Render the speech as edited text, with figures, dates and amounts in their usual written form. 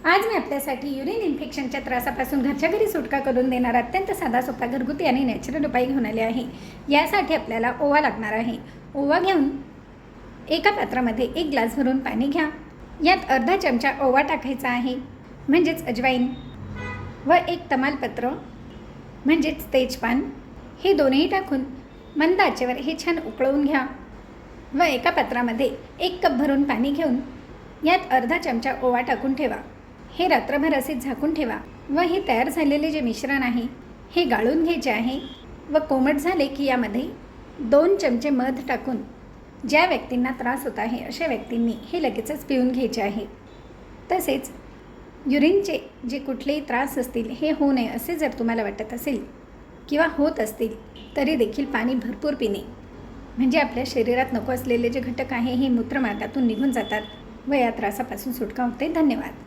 आज मी आपल्यासाठी युरिन इन्फेक्शनच्या त्रासापासून घरच्या घरी सुटका करून देणारा अत्यंत साधा सोपा घरगुती आणि नॅचरल उपाय घेऊन आले आहे। यासाठी आपल्याला ओवा लागणार आहे। ओवा घेऊन एका पात्रामध्ये 1 ग्लास भरून पाणी घ्या। यात अर्धा चमचा ओवा टाकायचा आहे, म्हणजेच अजवाईन, व 1 तमालपत्र म्हणजेच तेजपान, हे दोन्ही टाकून मंद आचेवर हे छान उकळवून घ्या। व एका पात्रामध्ये 1 कप भरून पाणी घेऊन यात अर्धा चमचा ओवा टाकून ठेवा। हे रात्रभर असे झाकून ठेवा व हे तयार झालेले जे मिश्रण आहे हे गाळून घ्यायचे आहे व कोमट झाले की यामध्ये 2 चमचे मध टाकून ज्या व्यक्तींना त्रास होत आहे अशा व्यक्तींनी हे लगेचच पिऊन घ्यायचे आहे। तसेच युरिनचे जे कुठलेही त्रास असतील हे होऊ नये असे जर तुम्हाला वाटत असेल किंवा होत असतील तरी देखील पाणी भरपूर पिणे, म्हणजे आपल्या शरीरात नको असलेले जे घटक आहे हे मूत्रमार्गातून निघून जातात व या त्रासापासून सुटका होते। धन्यवाद।